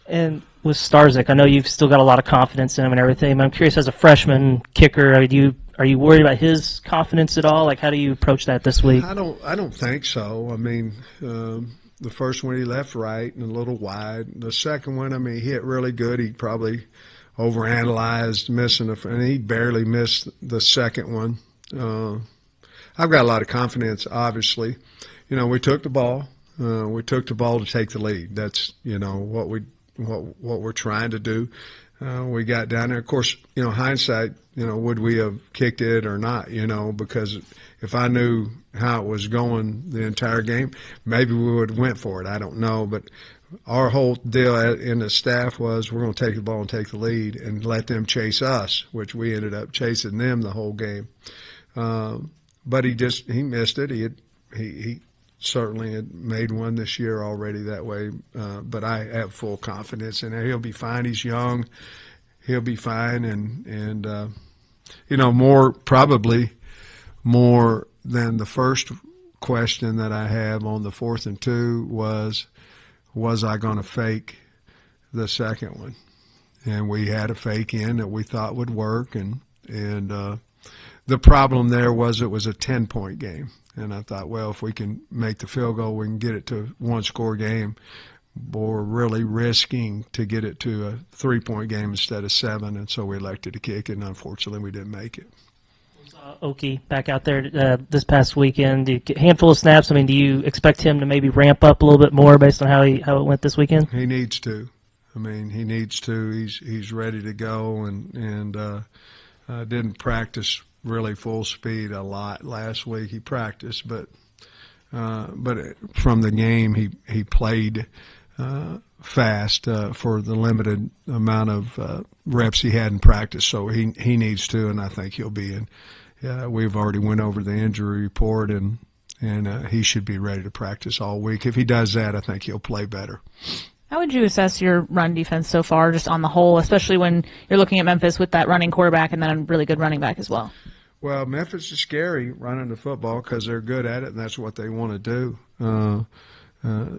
And with Starzik, I know you've still got a lot of confidence in him and everything, but I'm curious, as a freshman kicker, are you worried about his confidence at all? Like, how do you approach that this week? I don't think so. I mean, the first one he left right and a little wide. The second one, I mean, he hit really good. He probably overanalyzed missing and he barely missed the second one. I've got a lot of confidence, obviously. You know, we took the ball. We took the ball to take the lead. That's, you know, what we're trying to do. We got down there. Of course, you know, hindsight, you know, would we have kicked it or not, you know, because if I knew how it was going the entire game, maybe we would have went for it. I don't know. But our whole deal in the staff was we're going to take the ball and take the lead and let them chase us, which we ended up chasing them the whole game. But he missed it. He certainly had made one this year already that way. But I have full confidence in him. He'll be fine. He's young. He'll be fine. And you know, probably more than the first question that I have on the 4th and 2 was I going to fake the second one? And we had a fake in that we thought would work. And the problem there was it was a 10-point game. And I thought, well, if we can make the field goal, we can get it to a 1-score game. But we're really risking to get it to a 3-point game instead of 7. And so we elected to kick it, and unfortunately we didn't make it. Oki back out there this past weekend. A handful of snaps. I mean, do you expect him to maybe ramp up a little bit more based on how it went this weekend? He needs to. I mean, he needs to. He's ready to go, and didn't practice really full speed a lot last week. He practiced, but from the game he played fast for the limited amount of reps he had in practice. So he needs to, and I think he'll be in. We've already went over the injury report, and he should be ready to practice all week. If he does that, I think he'll play better. How would you assess your run defense so far, just on the whole, especially when you're looking at Memphis with that running quarterback and then a really good running back as well? Well, Memphis is scary running the football because they're good at it, and that's what they want to do.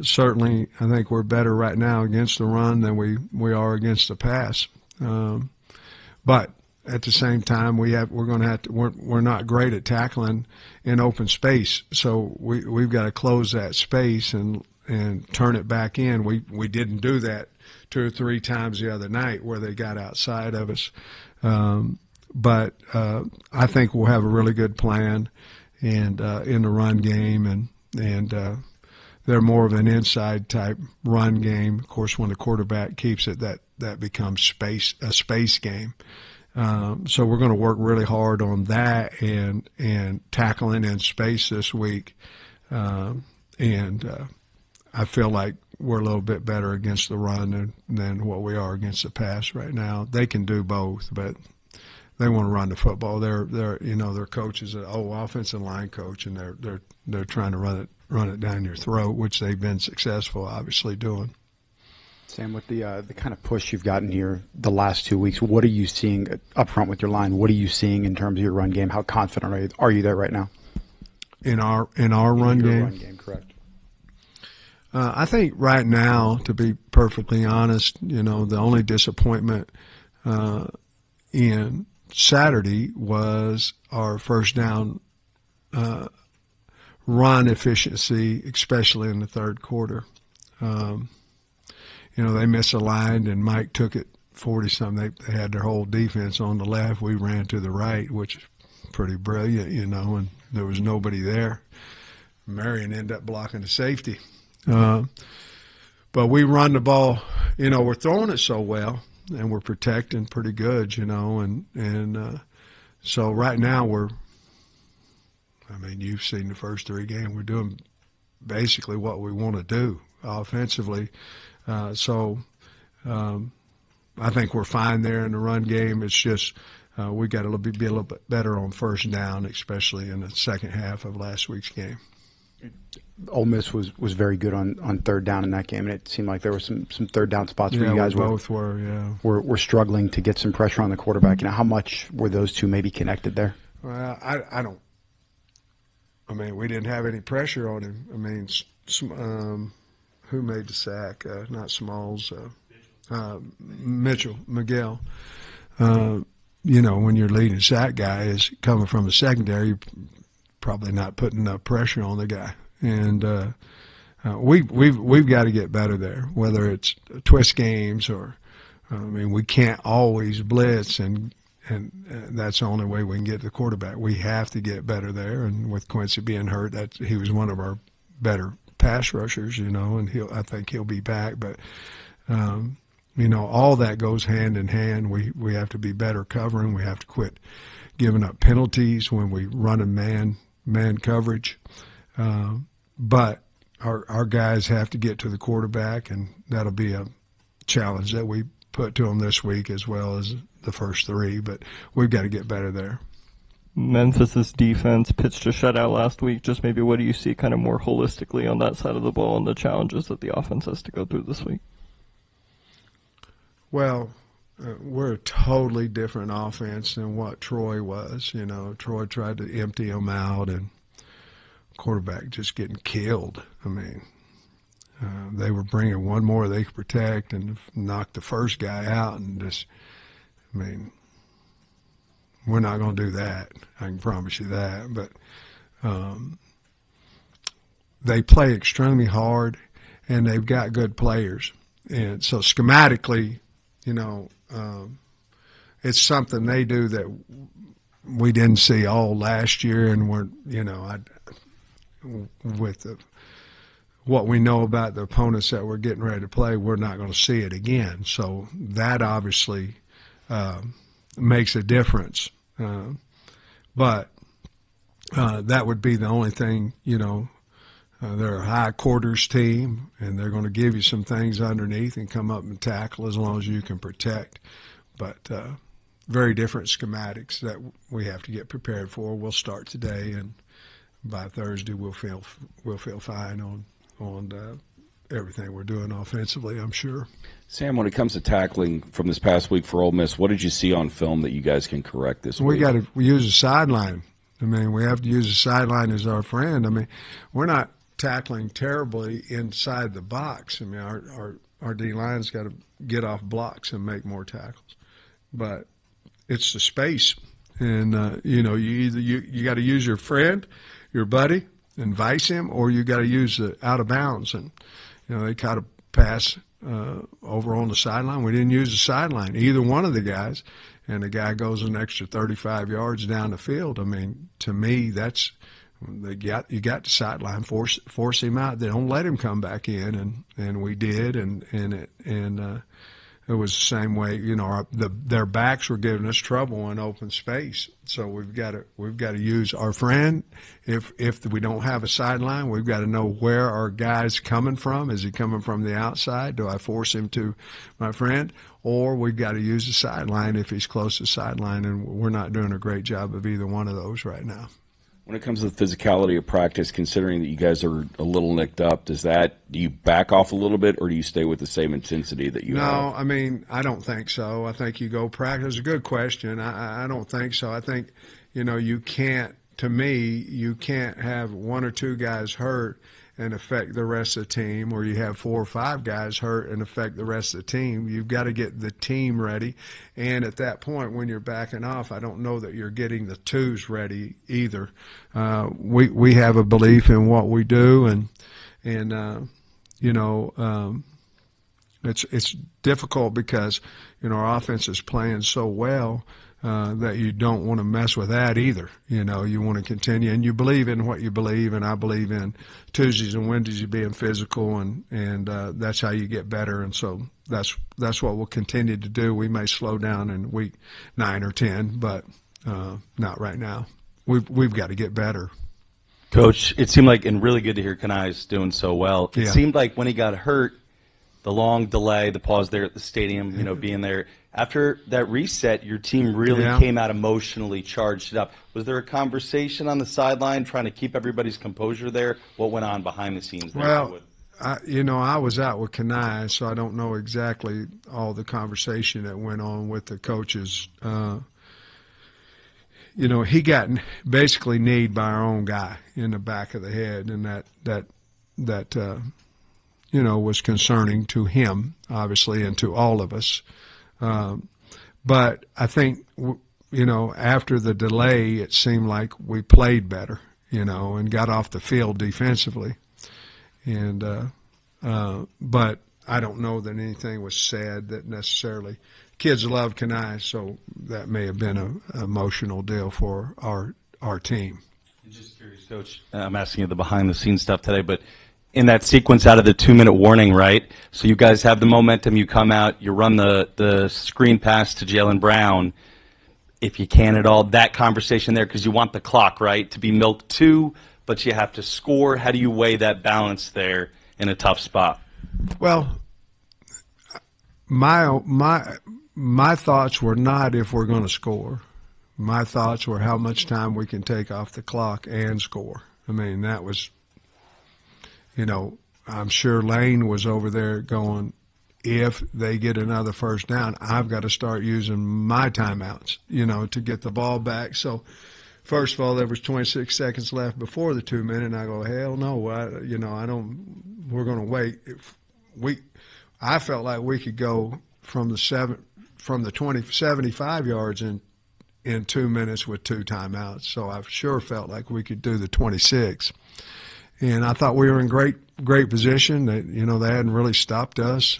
Certainly, I think we're better right now against the run than we are against the pass. But at the same time, we're not great at tackling in open space, so we've got to close that space and turn it back in. We didn't do that 2 or 3 times the other night where they got outside of us. But I think we'll have a really good plan and in the run game, and they're more of an inside type run game. Of course, when the quarterback keeps it, that becomes a space game. So we're going to work really hard on that and tackling in space this week. And I feel like we're a little bit better against the run than what we are against the pass right now. They can do both, but they want to run the football. Their coach is an offensive line coach, and they're trying to run it down your throat, which they've been successful, obviously, doing. Sam, with the kind of push you've gotten here the last 2 weeks, what are you seeing up front with your line? What are you seeing in terms of your run game? How confident are you there right now? In our run game? Run game, correct. I think right now, to be perfectly honest, the only disappointment in Saturday was our first down run efficiency, especially in the third quarter. They misaligned, and Mike took it 40-something. They had their whole defense on the left. We ran to the right, which is pretty brilliant, and there was nobody there. Marion ended up blocking the safety. But we run the ball, we're throwing it so well, and we're protecting pretty good, and so right now you've seen the first 3 games. We're doing basically what we want to do offensively. So I think we're fine there in the run game. It's just we got to be a little bit better on first down, especially in the second half of last week's game. Ole Miss was very good on third down in that game, and it seemed like there were some third down spots where you guys were struggling to get some pressure on the quarterback. How much were those two maybe connected there? Well, I don't. We didn't have any pressure on him. Who made the sack? Not Smalls. Miguel. When your leading sack guy is coming from the secondary, you're probably not putting enough pressure on the guy. And we've got to get better there, whether it's twist games or, we can't always blitz, and that's the only way we can get to the quarterback. We have to get better there. And with Quincy being hurt, he was one of our better pass rushers, and I think he'll be back. But all that goes hand in hand. We have to be better covering. We have to quit giving up penalties when we run a man coverage. But our guys have to get to the quarterback, and that'll be a challenge that we put to them this week as well as the first three. But we've got to get better there. Memphis's defense pitched a shutout last week. Just maybe what do you see kind of more holistically on that side of the ball and the challenges that the offense has to go through this week? Well, we're a totally different offense than what Troy was. Troy tried to empty them out, and quarterback just getting killed. They were bringing one more they could protect and knock the first guy out, and we're not going to do that. I can promise you that. But they play extremely hard, and they've got good players. And so schematically, it's something they do that we didn't see all last year, and with what we know about the opponents that we're getting ready to play, we're not going to see it again. So that obviously makes a difference. But that would be the only thing, they're a high quarters team, and they're going to give you some things underneath and come up and tackle as long as you can protect. But very different schematics that we have to get prepared for. We'll start today, and by Thursday we'll feel fine on everything we're doing offensively, I'm sure. Sam, when it comes to tackling from this past week for Ole Miss, what did you see on film that you guys can correct this week? We got to use the sideline. We have to use the sideline as our friend. We're not tackling terribly inside the box. Our D-line's got to get off blocks and make more tackles. But it's the space. And, you got to use your friend, your buddy, and vice him, or you got to use the out of bounds. And, they caught a pass over on the sideline. We didn't use the sideline, either one of the guys, and the guy goes an extra 35 yards down the field. To me, that's you got the sideline, force him out. They don't let him come back in, and we did, and it was the same way. Their backs were giving us trouble in open space. So we've got to use our friend. If we don't have a sideline, we've got to know where our guy's coming from. Is he coming from the outside? Do I force him to my friend? Or we've got to use the sideline if he's close to the sideline, and we're not doing a great job of either one of those right now. When it comes to the physicality of practice, considering that you guys are a little nicked up, do you back off a little bit, or do you stay with the same intensity that you have? No, I don't think so. I think you go practice. It's a good question. I don't think so. I think, you can't have one or two guys hurt and affect the rest of the team, or you have 4 or 5 guys hurt and affect the rest of the team. You've got to get the team ready. And at that point, when you're backing off, I don't know that you're getting the twos ready either. We have a belief in what we do, and it's difficult because, our offense is playing so well that you don't want to mess with that either. You want to continue, and you believe in what you believe, and I believe in Tuesdays and Wednesdays being physical, and that's how you get better. And so that's what we'll continue to do. We may slow down in week 9 or 10, but not right now. We've got to get better. Coach, it seemed like, and really good to hear Kanai's doing so well. It seemed like when he got hurt, the long delay, the pause there at the stadium, being there. After that reset, your team really came out emotionally charged up. Was there a conversation on the sideline trying to keep everybody's composure there? What went on behind the scenes there? Well, I was out with Kanai, so I don't know exactly all the conversation that went on with the coaches. He got basically kneed by our own guy in the back of the head, and that was concerning to him, obviously, and to all of us. But I think, after the delay, it seemed like we played better, and got off the field defensively. And but I don't know that anything was said that necessarily kids love Kenai, so that may have been an emotional deal for our team. I'm just curious, Coach. I'm asking you the behind-the-scenes stuff today, but in that sequence out of the 2-minute warning, right? So you guys have the momentum. You come out, you run the screen pass to Jalen Brown. If you can at all, that conversation there, because you want the clock, right, to be milked too, but you have to score. How do you weigh that balance there in a tough spot? Well, my thoughts were not if we're going to score. My thoughts were how much time we can take off the clock and score. I mean, that was, I'm sure Lane was over there going, if they get another first down, I've got to start using my timeouts, to get the ball back. So, first of all, there was 26 seconds left before the 2 minute, and I go, hell no, I don't. We're going to wait. I felt like we could go from the 75 yards in 2 minutes with 2 timeouts. So I sure felt like we could do the 26. And I thought we were in great position. That they hadn't really stopped us.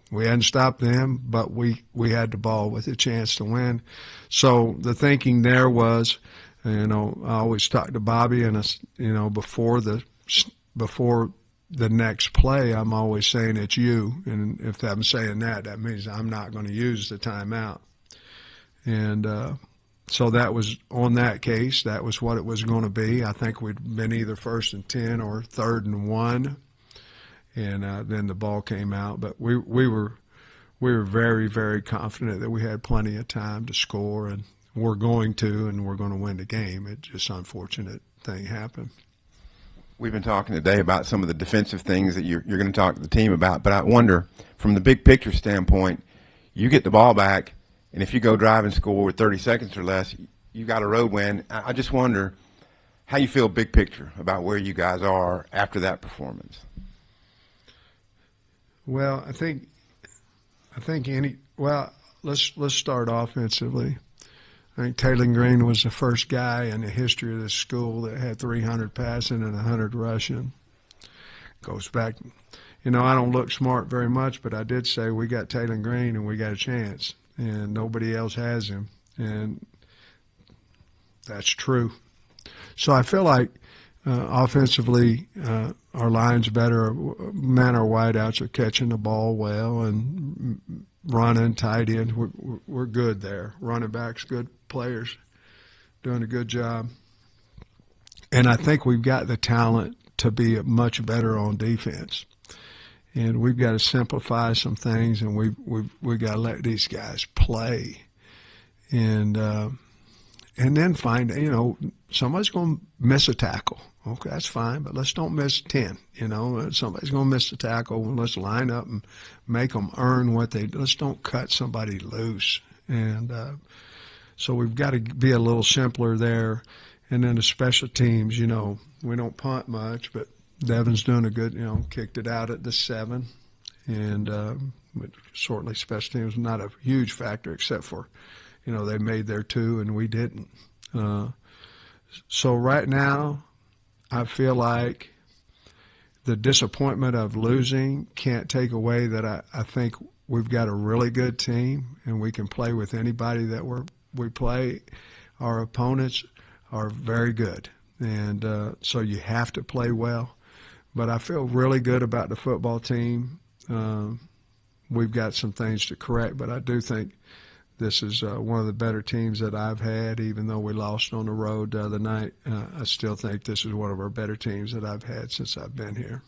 We hadn't stopped them, but we had the ball with a chance to win. So the thinking there was, I always talk to Bobby, and before the next play, I'm always saying it's you. And if I'm saying that means I'm not going to use the timeout. And so that was on that case. That was what it was going to be. I think we'd been either 1st and 10 or 3rd and 1, and then the ball came out. But we were very, very confident that we had plenty of time to score, and we're going to win the game. It just unfortunate thing happened. We've been talking today about some of the defensive things that you're going to talk to the team about, but I wonder, from the big picture standpoint, you get the ball back, and if you go drive and score with 30 seconds or less, you got a road win. I just wonder how you feel big picture about where you guys are after that performance. Well, I think let's start offensively. I think Taylor Green was the first guy in the history of this school that had 300 passing and 100 rushing. Goes back, I don't look smart very much, but I did say we got Taylor Green and we got a chance, and nobody else has him, and that's true. So I feel like offensively our line's better. Man, our wideouts are catching the ball well and running, tight end. We're good there. Running backs, good players, doing a good job. And I think we've got the talent to be much better on defense. And we've got to simplify some things, and we've got to let these guys play. And then find, somebody's going to miss a tackle. Okay, that's fine, but let's don't miss 10. Somebody's going to miss a tackle. Let's line up and make them earn what they do. Let's don't cut somebody loose. And so we've got to be a little simpler there. And then the special teams, we don't punt much, but Devin's doing a good, kicked it out at the 7. And but certainly special teams not a huge factor except for, they made their 2 and we didn't. So right now, I feel like the disappointment of losing can't take away that I think we've got a really good team and we can play with anybody that we play. Our opponents are very good, and so you have to play well. But I feel really good about the football team. We've got some things to correct, but I do think this is one of the better teams that I've had, even though we lost on the road the other night. I still think this is one of our better teams that I've had since I've been here.